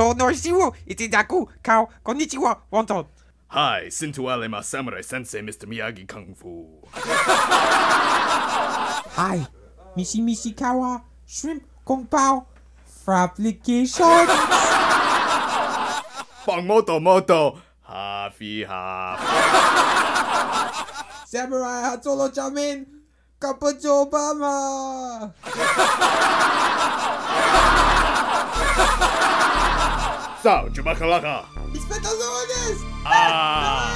Norisiwo, Itidaku, Kao, Konnichiwa, Wonton. Hi, Sintuale ma Samurai Sensei, Mr. Miyagi Kung Fu. Hi, Mishikawa, Shrimp Kung Pao, Fabrication. Bang moto, halfy half. Samurai Hatsolo Jamin, Kapajo Obama. So, Jumakalaka. Expectazones! Ah.